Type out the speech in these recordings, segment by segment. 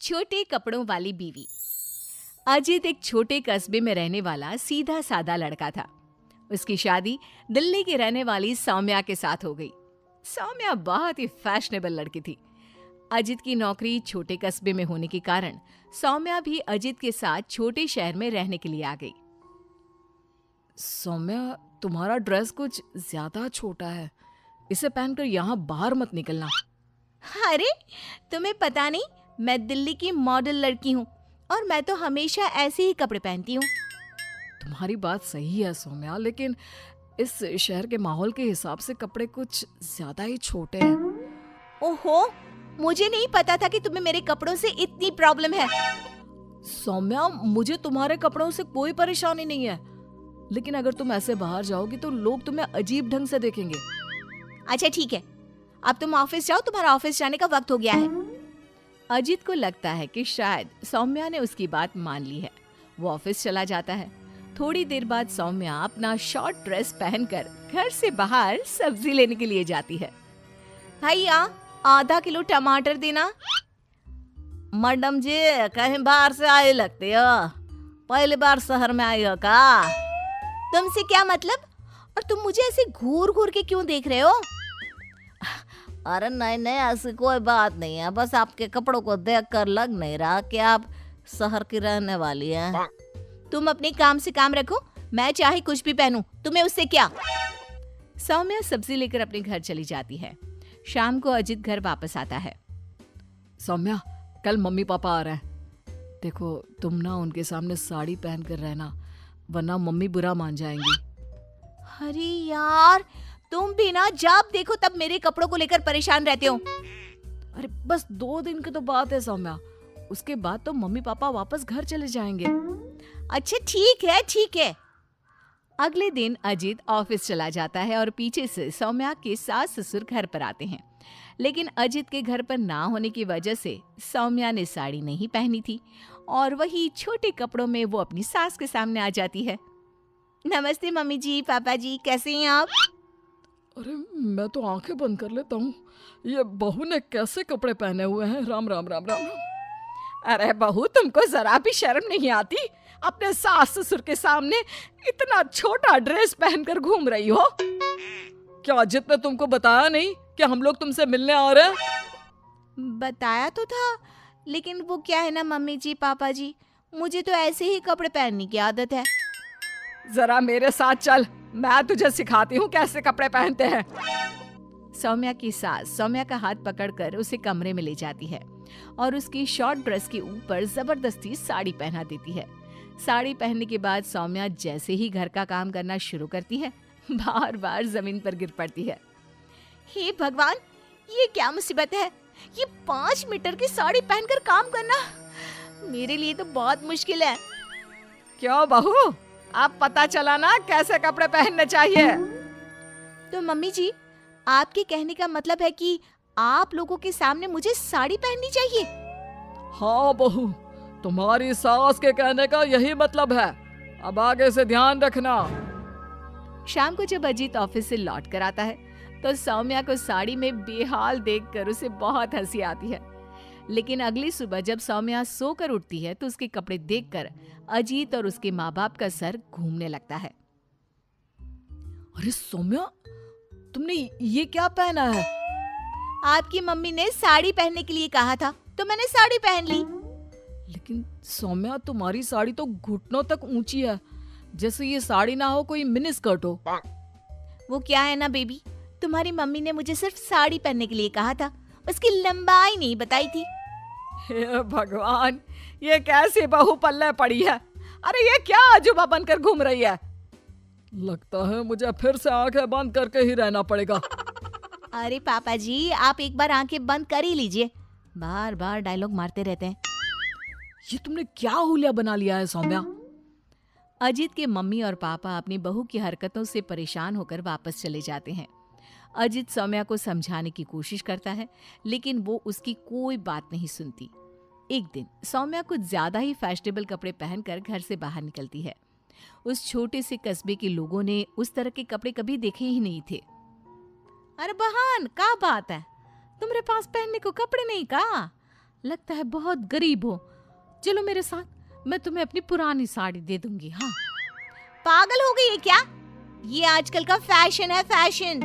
छोटे कपड़ों वाली बीवी। अजित एक छोटे कस्बे में रहने वाला सीधा सादा लड़का था। उसकी शादी दिल्ली की रहने वाली सौम्या के साथ हो गई। सौम्या बहुत ही फैशनेबल लड़की थी। अजित की नौकरी छोटे कस्बे में होने के कारण सौम्या भी अजित के साथ छोटे शहर में रहने के लिए आ गई। सौम्या, तुम्हारा ड्रेस कुछ ज्यादा छोटा है, इसे पहनकर यहाँ बाहर मत निकलना। अरे, तुम्हें पता नहीं, मैं दिल्ली की मॉडल लड़की हूँ और मैं तो हमेशा ऐसे ही कपड़े पहनती हूँ। तुम्हारी बात सही है सौम्या, लेकिन इस शहर के माहौल के हिसाब से कपड़े कुछ ज्यादा ही छोटे हैं। ओहो, मुझे नहीं पता था कि तुम्हें मेरे कपड़ों से इतनी प्रॉब्लम है। सौम्या, मुझे तुम्हारे कपड़ों से कोई परेशानी नहीं है, लेकिन अगर तुम ऐसे बाहर जाओगी तो लोग तुम्हें अजीब ढंग से देखेंगे। अच्छा ठीक है, अब तुम ऑफिस जाओ, तुम्हारा ऑफिस जाने का वक्त हो गया है। अजित को लगता है कि शायद सौम्या ने उसकी बात मान ली है। वो ऑफिस चला जाता है। थोड़ी देर बाद सौम्या अपना शॉर्ट ड्रेस पहनकर घर से बाहर सब्जी लेने के लिए जाती है। भैया, आधा किलो टमाटर देना। मैडम जी, कहीं बाहर से आए लगते हो, पहली बार शहर में आई हो का? तुमसे क्या मतलब? और तुम मुझे ऐसे घूर घूर के क्यों देख रहे हो? अरे नहीं नहीं, ऐसी कोई बात नहीं है, बस आपके कपड़ों को देखकर लग नहीं रहा कि आप शहर की रहने वाली हैं। तुम अपने काम से काम रखो, मैं चाहे कुछ भी पहनूं, तुम्हें उससे क्या? सौम्या सब्जी लेकर अपने घर चली जाती है। शाम को अजित घर वापस आता है। सौम्या, कल मम्मी पापा आ रहे हैं। देखो, तुम ना उनके सामने साड़ी पहन कर रहना, वरना मम्मी बुरा मान जाएंगी। अरे यार, तुम भी ना जब देखो तब मेरे कपड़ों को लेकर परेशान रहते हो। अरे बस 2 दिन की तो बात है सौम्या, उसके बाद तो मम्मी पापा वापस घर चले जाएंगे। अच्छा ठीक है ठीक है। अगले दिन अजित ऑफिस चला जाता है और पीछे से सौम्या के सास ससुर घर पर आते हैं। लेकिन अजित के घर पर ना होने की वजह से सौम्या ने साड़ी नहीं पहनी थी और वही छोटे कपड़ों में वो अपनी सास के सामने आ जाती है। नमस्ते मम्मी जी, पापा जी, कैसे हैं आप? अरे मैं तो आंखें बंद कर लेता हूँ, ये बहू ने कैसे कपड़े पहने हुए हैं। राम राम राम राम राम। अरे बहू, तुमको जरा भी शर्म नहीं आती? अपने सास ससुर के सामने इतना छोटा ड्रेस पहनकर घूम रही हो। क्या अजित ने तुमको बताया नहीं कि हम लोग तुमसे मिलने आ रहे हैं? बताया तो था, लेकिन वो क्या है ना मम्मी जी, पापा जी, मुझे तो ऐसे ही कपड़े पहनने की आदत है। जरा मेरे साथ चल, मैं तुझे सिखाती हूँ कैसे कपड़े पहनते हैं। सौम्या की सास सौम्या का हाथ पकड़कर उसे कमरे में ले जाती है और उसकी शॉर्ट ड्रेस के ऊपर जबरदस्ती साड़ी पहना देती है। साड़ी पहनने के बाद सौम्या जैसे ही घर का काम करना शुरू करती है, बार बार जमीन पर गिर पड़ती है। हे भगवान, ये क्या मुसीबत है? ये 5 मीटर की साड़ी पहनकर काम करना मेरे लिए तो बहुत मुश्किल है। क्यों बहू, अब पता चला ना कैसे कपड़े पहनने चाहिए? तो मम्मी जी, आपके कहने का मतलब है कि आप लोगों के सामने मुझे साड़ी पहननी चाहिए? हाँ बहू, तुम्हारी सास के कहने का यही मतलब है। अब आगे से ध्यान रखना। शाम को जब अजीत ऑफिस से लौट कर आता है तो सौम्या को साड़ी में बेहाल देखकर उसे बहुत हंसी आती है। लेकिन अगली सुबह जब सौम्या सोकर उठती है तो उसके कपड़े देखकर अजीत और उसके माँ बाप का सर घूमने लगता है। अरे सौम्या, तुमने ये क्या पहना है? आपकी मम्मी ने साड़ी पहनने के लिए कहा था तो मैंने साड़ी पहन ली। लेकिन सौम्या, तुम्हारी साड़ी तो घुटनों तक ऊंची है, जैसे ये साड़ी ना हो कोई मिनी स्कर्ट हो। वो क्या है ना बेबी, तुम्हारी मम्मी ने मुझे सिर्फ साड़ी पहनने के लिए कहा था, उसकी लंबाई नहीं बताई थी। हे भगवान, ये कैसी बहू पल्ले पड़ी है? अरे ये क्या अजूबा बनकर घूम रही है? लगता है मुझे फिर से आंखें बंद करके ही रहना पड़ेगा। अरे पापा जी, आप एक बार आंखें बंद कर ही लीजिए, बार बार डायलॉग मारते रहते हैं। ये तुमने क्या हुलिया बना लिया है सौम्या? अजीत के मम्मी और पापा अपनी बहू की हरकतों से परेशान होकर वापस चले जाते हैं। अजीत सौम्या को समझाने की कोशिश करता है, लेकिन वो उसकी कोई बात नहीं सुनती। एक दिन सौम्या कुछ ज्यादा ही फैशनेबल कपड़े पहनकर घर से बाहर निकलती है। उस छोटे से कस्बे के लोगों ने उस तरह के कपड़े कभी देखे ही नहीं थे। अरे बहन, क्या बात है, तुम्हारे पास पहनने को कपड़े नहीं का? लगता है बहुत गरीब हो। चलो मेरे साथ, मैं तुम्हें अपनी पुरानी साड़ी दे दूंगी। हाँ, पागल हो गई है क्या? ये आजकल का फैशन है, फैशन।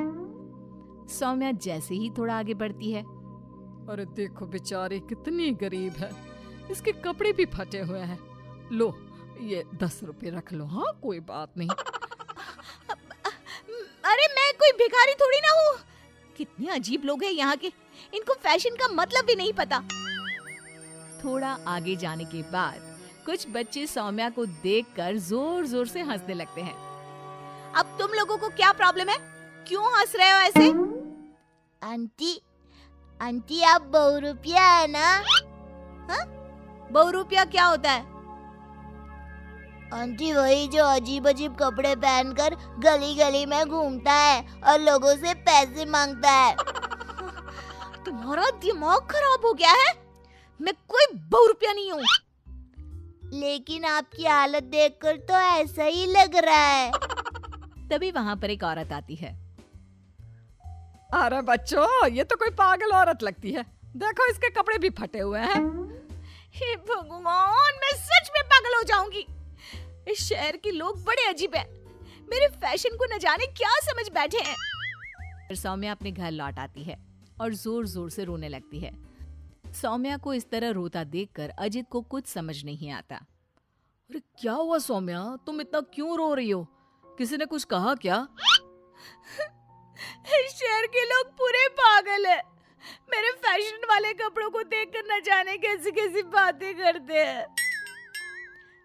सौम्या जैसे ही थोड़ा आगे बढ़ती है, अरे देखो बेचारी कितनी गरीब है, इसके कपड़े भी फटे हुए हैं। लो ये 10 रुपए रख लो। हाँ कोई बात नहीं। अरे मैं कोई भिखारी थोड़ी ना हूँ। कितने अजीब लोग हैं यहाँ के, इनको फैशन का मतलब भी नहीं पता। थोड़ा आगे जाने के बाद कुछ बच्चे सौम्या को देखकर जोर जोर से हंसने लगते हैं। अब तुम लोगों को क्या प्रॉब्लम है? क्यों हंस रहे हो ऐसे? आंटी आप बहुरूपिया है ना? हाँ? बहुरूपिया क्या होता है? आंटी वही जो अजीब अजीब कपड़े पहनकर गली गली में घूमता है और लोगों से पैसे मांगता है। तुम्हारा दिमाग खराब हो गया है? मैं कोई बहुरूपिया नहीं हूँ। लेकिन आपकी हालत देखकर तो ऐसा ही लग रहा है। तभी वहाँ पर एक औरत आती है। अरे बच्चों, ये तो कोई पागल औरत लगती है। देखो इसके कपड़े भी फटे हुए हैं। हे भगवान, मैं सच में पागल हो जाऊंगी। इस शहर के लोग बड़े अजीब हैं। मेरे फैशन को न जाने क्या समझ बैठे हैं। फिर सौम्या अपने घर लौट आती है और जोर जोर से रोने लगती है। सौम्या को इस तरह रोता देखकर अजित को कुछ समझ नहीं आता। अरे क्या हुआ सौम्या, तुम इतना क्यों रो रही हो? किसी ने कुछ कहा क्या? इस शहर के लोग पूरे पागल हैं। मेरे फैशन वाले कपड़ों को देखकर न जाने कैसी कैसी बातें करते हैं।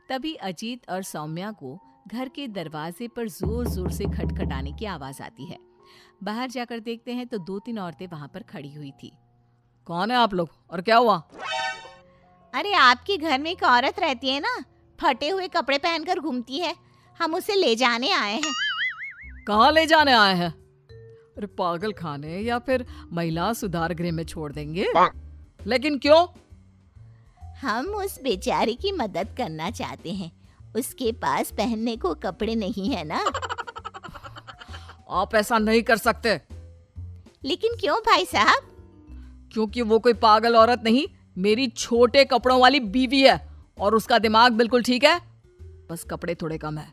तभी अजीत और सौम्या को घर के दरवाजे पर जोर जोर से खटखटाने की आवाज आती है। बाहर जाकर देखते हैं तो 2-3 औरतें वहां पर खड़ी हुई थी। कौन है आप लोग और क्या हुआ? अरे आपके घर में एक औरत रहती है ना, फटे हुए कपड़े पहनकर घूमती है। हम उसे ले जाने आए हैं। कहाँ ले जाने आए हैं? अरे पागल खाने या फिर महिला सुधार गृह में छोड़ देंगे? लेकिन क्यों? हम उस बेचारी की मदद करना चाहते हैं। उसके पास पहनने को कपड़े नहीं है ना। आप ऐसा नहीं कर सकते। लेकिन क्यों भाई साहब? क्योंकि वो कोई पागल औरत नहीं, मेरी छोटे कपड़ों वाली बीवी है और उसका दिमाग बिल्कुल ठीक है, बस कपड़े थोड़े कम है।